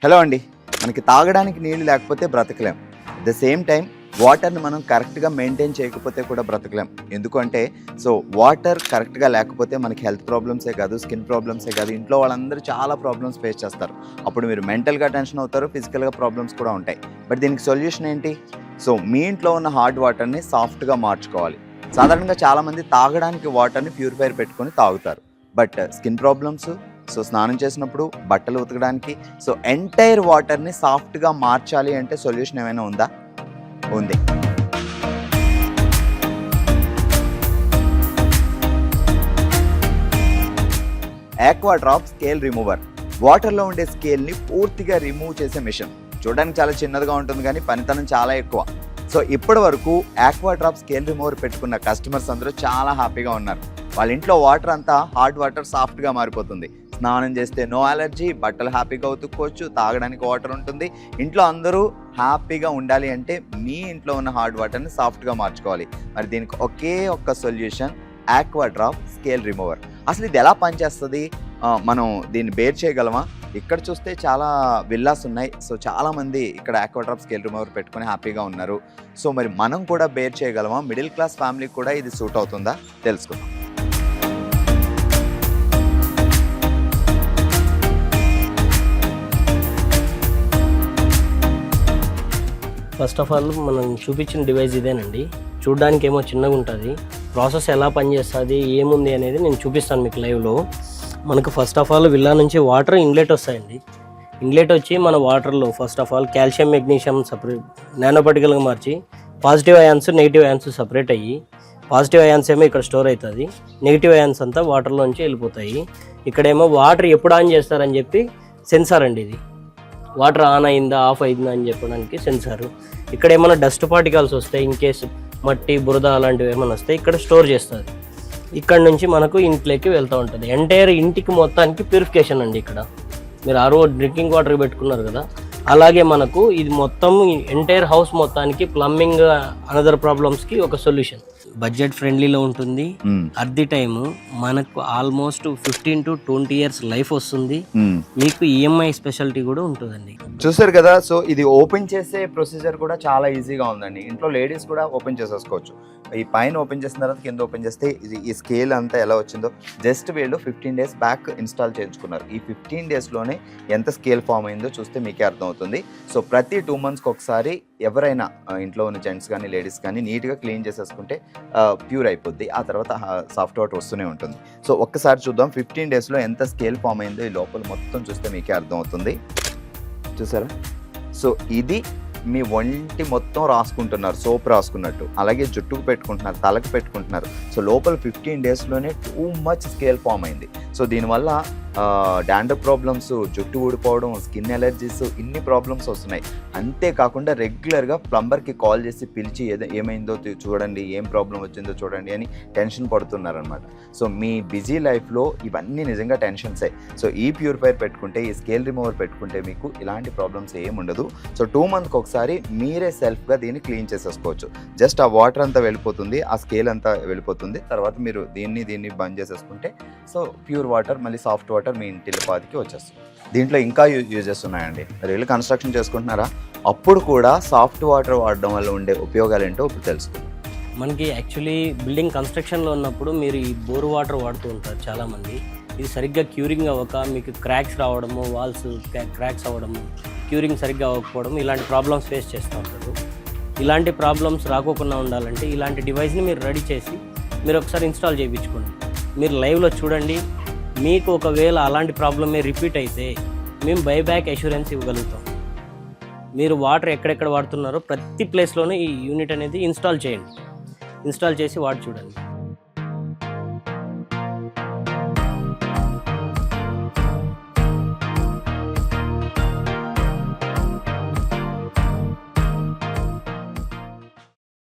Hello అండి, మనకి తాగడానికి నీళ్ళు లేకపోతే బ్రతకలేం. అట్ ద సేమ్ టైం వాటర్ని మనం కరెక్ట్గా మెయింటైన్ చేయకపోతే కూడా బ్రతకలేం. ఎందుకంటే వాటర్ కరెక్ట్గా లేకపోతే మనకి హెల్త్ ప్రాబ్లమ్సే కాదు, స్కిన్ ప్రాబ్లమ్సే కాదు, ఇంట్లో వాళ్ళందరూ చాలా ప్రాబ్లమ్స్ ఫేస్ చేస్తారు. అప్పుడు మీరు మెంటల్గా టెన్షన్ అవుతారు, ఫిజికల్గా ప్రాబ్లమ్స్ కూడా ఉంటాయి. బట్ దీనికి సొల్యూషన్ ఏంటి? మీ ఇంట్లో ఉన్న హార్డ్ వాటర్ని సాఫ్ట్గా మార్చుకోవాలి. సాధారణంగా చాలామంది తాగడానికి వాటర్ని ప్యూరిఫైర్ పెట్టుకొని తాగుతారు. బట్ స్కిన్ ప్రాబ్లమ్స్, స్నానం చేసినప్పుడు, బట్టలు ఉతకడానికి, ఎంటైర్ వాటర్ని సాఫ్ట్గా మార్చాలి అంటే సొల్యూషన్ ఏమైనా ఉందా? ఉంది. Aqua drop scale remover. వాటర్లో ఉండే స్కేల్ని పూర్తిగా రిమూవ్ చేసే మిషన్. చూడడానికి చాలా చిన్నదిగా ఉంటుంది కానీ పనితనం చాలా ఎక్కువ. ఇప్పటి వరకు ఆక్వా డ్రాప్ స్కేల్ రిమూవర్ పెట్టుకున్న కస్టమర్స్ అందరూ చాలా హ్యాపీగా ఉన్నారు. వాళ్ళ ఇంట్లో వాటర్ అంతా హార్డ్ వాటర్ సాఫ్ట్గా మారిపోతుంది. స్నానం చేస్తే నో అలర్జీ, బట్టలు హ్యాపీగా ఉతుక్కోవచ్చు, తాగడానికి వాటర్ ఉంటుంది. ఇంట్లో అందరూ హ్యాపీగా ఉండాలి అంటే మీ ఇంట్లో ఉన్న హార్డ్ వాటర్ని సాఫ్ట్గా మార్చుకోవాలి. మరి దీనికి ఒకే ఒక్క solution aqua drop scale remover. అసలు ఇది ఎలా పనిచేస్తుంది? మనం దీన్ని బేర్ చేయగలమా? ఇక్కడ చూస్తే చాలా విల్లాస్ ఉన్నాయి. చాలామంది ఇక్కడ ఆక్వా డ్రాప్ స్కేల్ రిమూవర్ పెట్టుకొని హ్యాపీగా ఉన్నారు. మరి మనం కూడా బేర్ చేయగలమా? మిడిల్ క్లాస్ ఫ్యామిలీకి కూడా ఇది సూట్ అవుతుందా? తెలుసుకుందాం. ఫస్ట్ ఆఫ్ ఆల్ మనం చూపించిన డివైస్ ఇదేనండి. చూడడానికి ఏమో చిన్నగా ఉంటుంది, ప్రాసెస్ ఎలా పనిచేస్తుంది ఏముంది అనేది నేను చూపిస్తాను మీకు లైవ్లో. మనకు ఫస్ట్ ఆఫ్ ఆల్ విల్లా నుంచి వాటర్ ఇన్లెట్ వస్తాయండి. ఇన్లెట్ వచ్చి మన వాటర్లో first of all calcium, magnesium separate nano పార్టికల్గా మార్చి positive ions, negative ions separate అయ్యి, పాజిటివ్ అయాన్స్ ఏమో ఇక్కడ స్టోర్ అవుతుంది, నెగిటివ్ అయాన్స్ అంతా వాటర్లోంచి వెళ్ళిపోతాయి. ఇక్కడేమో వాటర్ ఎప్పుడు ఆన్ చేస్తారని చెప్పి సెన్సార్ అండి. ఇది వాటర్ ఆన్ అయిందా ఆఫ్ అయిందా అని చెప్పడానికి సెన్సారు. ఇక్కడ ఏమైనా డస్ట్ పార్టికల్స్ వస్తాయి, ఇన్ కేసు మట్టి, బురద అలాంటివి ఏమైనా వస్తాయి, ఇక్కడ స్టోర్ చేస్తుంది. ఇక్కడ నుంచి మనకు ఇంట్లోకి వెళ్తూ ఉంటుంది. ఎంటైర్ ఇంటికి మొత్తానికి ప్యూరిఫికేషన్ అండి. ఇక్కడ మీరు ఆరో డ్రింకింగ్ వాటర్ పెట్టుకున్నారు కదా, అలాగే మనకు ఇది మొత్తం ఎంటైర్ హౌస్ మొత్తానికి ప్లంబింగ్, అనదర్ ప్రాబ్లమ్స్కి ఒక సొల్యూషన్. బడ్జెట్ ఫ్రెండ్లీలో ఉంటుంది. అట్ ది టైమ్ మనకు ఆల్మోస్ట్ 15 to 20 years లైఫ్ వస్తుంది. మీకు ఈఎంఐ స్పెషాలిటీ కూడా ఉంటుందండి. చూసారు కదా. ఇది ఓపెన్ చేసే ప్రొసీజర్ కూడా చాలా ఈజీగా ఉందండి. ఇంట్లో లేడీస్ కూడా ఓపెన్ చేసేసుకోవచ్చు. ఈ పైన ఓపెన్ చేసిన తర్వాత కింద ఓపెన్ చేస్తే ఈ స్కేల్ అంతా ఎలా వచ్చిందో జస్ట్ వీళ్ళు 15 days బ్యాక్ ఇన్స్టాల్ చేయించుకున్నారు. ఈ 15 daysలోనే ఎంత స్కేల్ ఫామ్ అయిందో చూస్తే మీకే అర్థమవుతుంది. ప్రతి 2 monthsకి ఒకసారి ఎవరైనా ఇంట్లో ఉన్న జెంట్స్ కానీ లేడీస్ కానీ నీట్గా క్లీన్ చేసేసుకుంటే ప్యూర్ అయిపోద్ది. ఆ తర్వాత సాఫ్ట్ వాటర్ వస్తూనే ఉంటుంది. ఒక్కసారి చూద్దాం 15 daysలో ఎంత స్కేల్ ఫామ్ అయిందో. ఈ లోపల మొత్తం చూస్తే మీకే అర్థమవుతుంది. చూసారా? ఇది మీ ఒంటి మొత్తం రాసుకుంటున్నారు, సోప్ రాసుకున్నట్టు. అలాగే జుట్టుకు పెట్టుకుంటున్నారు, తలకు పెట్టుకుంటున్నారు. లోపల 15 daysలోనే టూ మచ్ స్కేల్ ఫామ్ అయింది. దీనివల్ల డాండ్రఫ్ ప్రాబ్లమ్స్, జుట్టు ఊడిపోవడం, స్కిన్ ఎలర్జీస్, ఇన్ని ప్రాబ్లమ్స్ వస్తున్నాయి. అంతేకాకుండా రెగ్యులర్గా ప్లంబర్కి కాల్ చేసి పిలిచి ఏమైందో చూడండి, ఏం ప్రాబ్లం వచ్చిందో చూడండి అని టెన్షన్ పడుతున్నారనమాట. మీ బిజీ లైఫ్లో ఇవన్నీ నిజంగా టెన్షన్సే. ఈ ప్యూరిఫైర్ పెట్టుకుంటే, ఈ స్కేల్ రిమూవర్ పెట్టుకుంటే మీకు ఇలాంటి ప్రాబ్లమ్స్ ఏమి ఉండదు. 2 monthsకి ఒకసారి మీరే సెల్ఫ్గా దీన్ని క్లీన్ చేసేసుకోవచ్చు. జస్ట్ ఆ వాటర్ అంతా వెళ్ళిపోతుంది, ఆ స్కేల్ అంతా వెళ్ళిపోతుంది. తర్వాత మీరు దీన్ని బంద్ చేసేసుకుంటే ప్యూర్ వాటర్, మళ్ళీ సాఫ్ట్ వాటర్ మీ ఇంటి పాదికి వచ్చేస్తుంది. దీంట్లో ఇంకా యూజెస్ ఉన్నాయండి. మీరు ఇల్లు కన్స్ట్రక్షన్ చేసుకుంటున్నారా, అప్పుడు కూడా సాఫ్ట్ వాటర్ వాడడం వల్ల ఉండే ఉపయోగాలు ఏంటో ఇప్పుడు తెలుసుకుందాం. మనకి యాక్చువల్లీ బిల్డింగ్ కన్స్ట్రక్షన్లో ఉన్నప్పుడు మీరు ఈ బోర్ వాటర్ వాడుతూ ఉంటారు చాలామంది. ఇది సరిగ్గా క్యూరింగ్ అవ్వక మీకు క్రాక్స్ రావడము, వాల్స్ క్రాక్స్ అవ్వడము, క్యూరింగ్ సరిగ్గా అవ్వకపోవడం, ఇలాంటి ప్రాబ్లమ్స్ ఫేస్ చేస్తూ ఉంటారు. ఇలాంటి ప్రాబ్లమ్స్ రాకోకుండా ఉండాలంటే ఇలాంటి డివైస్ని మీరు రెడీ చేసి మీరు ఒకసారి ఇన్స్టాల్ చేయించుకోండి. మీరు లైవ్లో చూడండి. మీకు ఒకవేళ అలాంటి ప్రాబ్లమే రిపీట్ అయితే మేము బైబ్యాక్ అష్యూరెన్స్ ఇవ్వగలుగుతాం. మీరు వాటర్ ఎక్కడెక్కడ వాడుతున్నారో ప్రతి ప్లేస్లోనే ఈ యూనిట్ అనేది ఇన్స్టాల్ చేయండి. ఇన్స్టాల్ చేసి వాడి చూడండి.